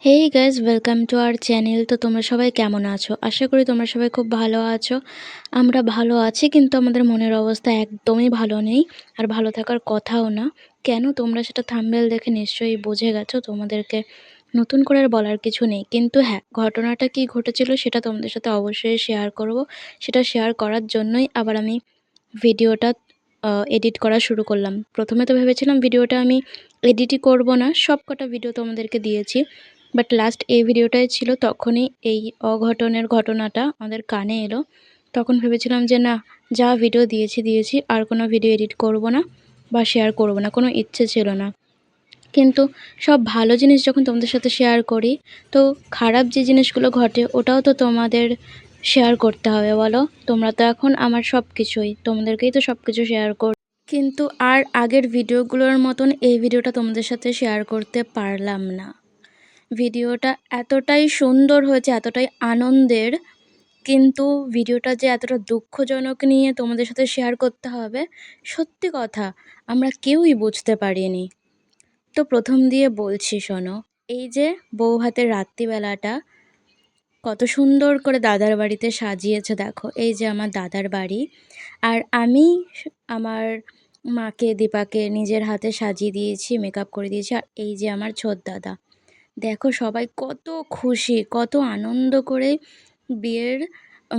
Hey guys, welcome to our channel. তো তোমরা সবাই কেমন আছো? আশা করি তোমরা সবাই খুব ভালো আছো। আমরা ভালো আছি, কিন্তু আমাদের মনের অবস্থা একদমই ভালো নেই, আর ভালো থাকার কথাও না। কেন, তোমরা সেটা থাম্বনেল দেখে নিশ্চয়ই বুঝে গেছো। তোমাদেরকে নতুন করে আর বলার কিছু নেই, কিন্তু হ্যাঁ, ঘটনাটা কি ঘটেছিল সেটা তোমাদের সাথে অবশ্যই শেয়ার করব। সেটা শেয়ার করার জন্যই আবার আমি ভিডিওটা এডিট করা শুরু করলাম। প্রথমে তো ভেবেছিলাম ভিডিওটা আমি এডিটই করব না, সব কটা ভিডিও তোমাদেরকে দিয়েছি, বাট লাস্ট এই ভিডিওটাই ছিল। তখনই এই অঘটনের ঘটনাটা আমাদের কানে এলো। তখন ভেবেছিলাম যে না, যা ভিডিও দিয়েছি, আর কোনো ভিডিও এডিট করব না বা শেয়ার করব না, কোনো ইচ্ছে ছিল না। কিন্তু সব ভালো জিনিস যখন তোমাদের সাথে শেয়ার করি, তো খারাপ যে জিনিসগুলো ঘটে ওটাও তো তোমাদের শেয়ার করতে হবে, বলো? তোমরা তো এখন আমার সব কিছুই, তোমাদেরকেই তো সব কিছু শেয়ার কর। কিন্তু আর আগের ভিডিওগুলোর মতন এই ভিডিওটা তোমাদের সাথে শেয়ার করতে পারলাম না। ভিডিওটা এতটাই সুন্দর হয়েছে, এতটাই আনন্দের, কিন্তু ভিডিওটা যে এতটা দুঃখজনক নিয়ে তোমাদের সাথে শেয়ার করতে হবে, সত্যি কথা আমরা কেউই বুঝতে পারিনি। তো প্রথম দিয়ে বলছি, শোনো। এই যে বউ ভাতের রাত্রিবেলাটা কত সুন্দর করে দাদার বাড়িতে সাজিয়েছে, দেখো। এই যে আমার দাদার বাড়ি, আর আমি আমার মাকে, দীপাকে নিজের হাতে সাজিয়ে দিয়েছি, মেকআপ করে দিয়েছি। আর এই যে আমার ছোট দাদা, দেখো সবাই কত খুশি, কত আনন্দ করে বিয়ের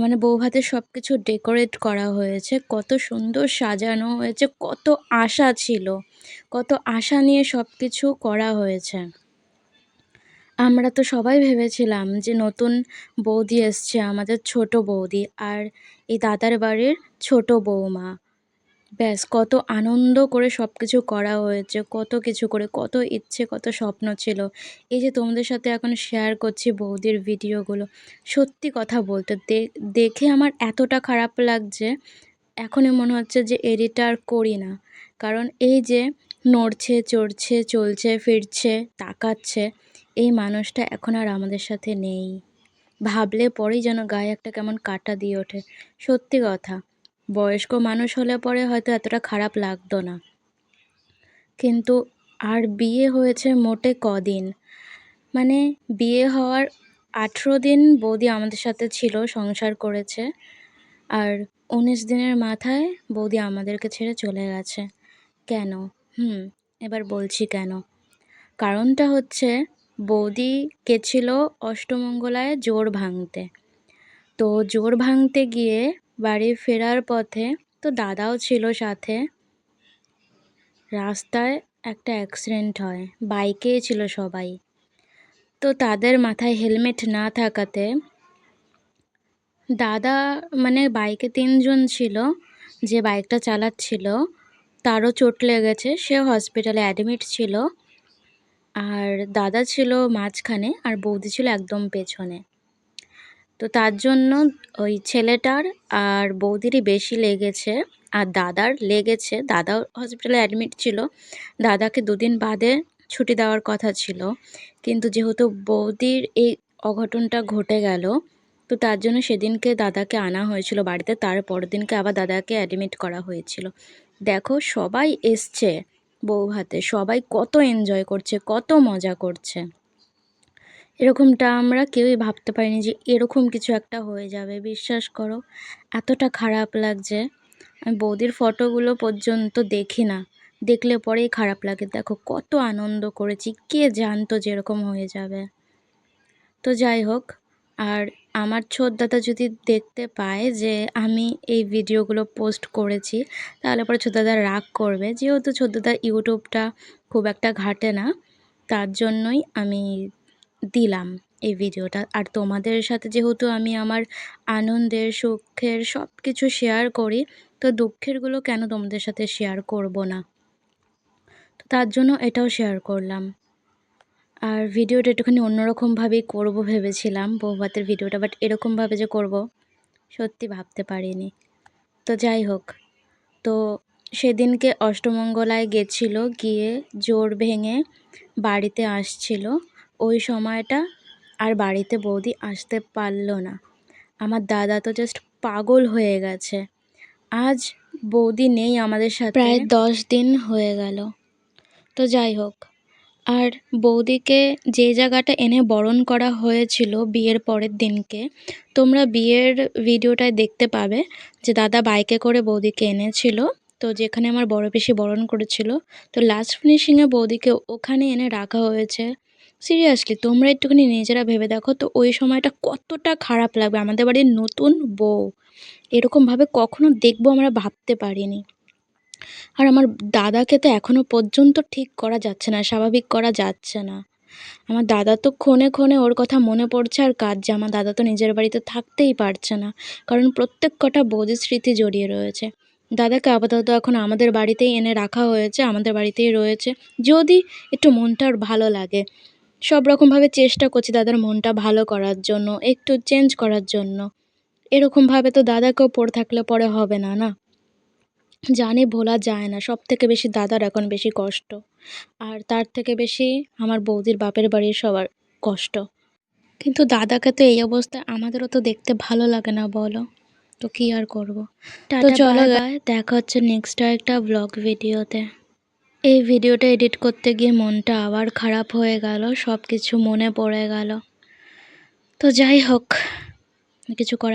মানে বউ ভাতের সব কিছু ডেকোরেট করা হয়েছে, কত সুন্দর সাজানো হয়েছে, কত আশা ছিল, কত আশা নিয়ে সব কিছু করা হয়েছে। আমরা তো সবাই ভেবেছিলাম যে নতুন বৌদি এসছে, আমাদের ছোট বৌদি, আর এই দাদার বাড়ির ছোট বৌমা। ব্যাস, কত আনন্দ করে সব কিছু করা হয়েছে, কত কিছু করে, কত ইচ্ছে, কত স্বপ্ন ছিল। এই যে তোমাদের সাথে এখন শেয়ার করছি বৌদির ভিডিওগুলো, সত্যি কথা বলতে দেখে আমার এতটা খারাপ লাগছে। এখনই মনে হচ্ছে যে এডিট আর করি না, কারণ এই যে নড়ছে, চড়ছে, চলছে, ফিরছে, তাকাচ্ছে, এই মানুষটা এখন আর আমাদের সাথে নেই। ভাবলে পরেই যেন গায়ে একটা কেমন কাঁটা দিয়ে ওঠে, সত্যি কথা। বয়স্ক মানুষ হলে পরে হয়তো এতটা খারাপ লাগতো না, কিন্তু আর বিয়ে হয়েছে মোটে কদিন, মানে বিয়ে হওয়ার 18 দিন বৌদি আমাদের সাথে ছিল, সংসার করেছে, আর 19 দিনের মাথায় বৌদি আমাদেরকে ছেড়ে চলে গেছে। কেন? এবার বলছি কেন। কারণটা হচ্ছে, বৌদি গেছিল অষ্টমঙ্গলায় জোড় ভাঙতে। তো জোড় ভাঙতে গিয়ে বাড়ি ফেরার পথে, তো দাদাও ছিল সাথে, রাস্তায় একটা অ্যাক্সিডেন্ট হয়, বাইকেই ছিল সবাই। তো তাদের মাথায় হেলমেট না থাকাতে দাদা, মানে বাইকে 3জন ছিল, যে বাইকটা চালাচ্ছিল তারও চোট লেগেছে, সে হসপিটালে অ্যাডমিট ছিল। আর দাদা ছিল মাঝখানে, আর বৌদি ছিল একদম পেছনে। তো তার জন্য ওই ছেলেটার আর বৌদিরই বেশি লেগেছে, আর দাদার লেগেছে, দাদাও হসপিটালে অ্যাডমিট ছিল। দাদাকে 2 দিন বাদে ছুটি দেওয়ার কথা ছিল, কিন্তু যেহেতু বৌদির এই অঘটনটা ঘটে গেল, তো তার জন্য সেদিনকে দাদাকে আনা হয়েছিল বাড়িতে, তার পরের দিনকে আবার দাদাকে অ্যাডমিট করা হয়েছিল। দেখো সবাই এসছে বউ ভাতে, সবাই কত এনজয় করছে, কত মজা করছে। এরকমটা আমরা কেউই ভাবতে পারিনি যে এরকম কিছু একটা হয়ে যাবে, বিশ্বাস করো। এতটা খারাপ লাগছে, আমি বৌদির ফটোগুলো পর্যন্ত দেখি না, দেখলে পরেই খারাপ লাগে। দেখো কত আনন্দ করেছি, কে জানতো যে এরকম হয়ে যাবে। তো যাই হোক, আর আমার ছোটদাদা যদি দেখতে পায় যে আমি এই ভিডিওগুলো পোস্ট করেছি, তাহলে পরে ছোটদাদা রাগ করবে, যেহেতু ছোটদাদা ইউটিউবটা খুব একটা ঘাটে না, তার জন্যই আমি দিলাম এই ভিডিওটা। আর তোমাদের সাথে যেহেতু আমি আমার আনন্দের, সুখের সব কিছু শেয়ার করি, তো দুঃখেরগুলো কেন তোমাদের সাথে শেয়ার করব না? তো তার জন্য এটাও শেয়ার করলাম। আর ভিডিওটা একটুখানি অন্যরকমভাবেই করব ভেবেছিলাম, বৌভাতের ভিডিওটা, বাট এরকমভাবে যে করব সত্যি ভাবতে পারিনি। তো যাই হোক, তো সেদিনকে অষ্টমঙ্গলায় গেছিল, গিয়ে জোড় ভেঙে বাড়িতে আসছিল। ওই সময়টা আর বাড়িতে বৌদি আসতে পারল না। আমার দাদা তো জাস্ট পাগল হয়ে গেছে। আজ বৌদি নেই আমাদের সাথে, প্রায় 10 দিন হয়ে গেল। তো যাই হোক, আর বৌদিকে যে জায়গাটা এনে বরণ করা হয়েছিল বিয়ের পরের দিনকে, তোমরা বিয়ের ভিডিওটায় দেখতে পাবে যে দাদা বাইকে করে বৌদিকে এনেছিল। তো যেখানে আমার বড় পিসি বরণ করেছিল, তো লাস্ট ফিনিশিংয়ে বৌদিকে ওখানে এনে রাখা হয়েছে। সিরিয়াসলি তোমরা একটুখানি নিজেরা ভেবে দেখো তো ওই সময়টা কতটা খারাপ লাগবে। আমাদের বাড়ির নতুন বউ এরকমভাবে কখনো দেখবো আমরা ভাবতে পারিনি। আর আমার দাদাকে তো এখনো পর্যন্ত ঠিক করা যাচ্ছে না, স্বাভাবিক করা যাচ্ছে না। আমার দাদা তো ক্ষণে ক্ষণে ওর কথা মনে পড়ছে আর কাঁদছে। আমার দাদা তো নিজের বাড়িতে থাকতেই পারছে না, কারণ প্রত্যেক কটা বৌদির স্মৃতি জড়িয়ে রয়েছে। দাদাকে আপাতত এখন আমাদের বাড়িতেই এনে রাখা হয়েছে, আমাদের বাড়িতেই রয়েছে। যদি একটু মনটা ওর ভালো লাগে, সব রকমভাবে চেষ্টা করছি দাদার মনটা ভালো করার জন্য, একটু চেঞ্জ করার জন্য। এরকমভাবে তো দাদাকেও পড়ে থাকলে পরে হবে না, না? জানি ভোলা যায় না, সবথেকে বেশি দাদার এখন বেশি কষ্ট। আর তার থেকে বেশি আমার বৌদির বাপের বাড়ির সবার কষ্ট। কিন্তু দাদাকে তো এই অবস্থায় আমাদেরও তো দেখতে ভালো লাগে না, বলো? তো কি আর করব। তো চলো গাইস, দেখা হচ্ছে নেক্সট একটা ব্লগ ভিডিওতে। এই ভিডিওটা এডিট করতে গিয়ে মনটা আবার খারাপ হয়ে গেল, সব কিছু মনে পড়ে গেল। তো যাই হোক, কিছু করার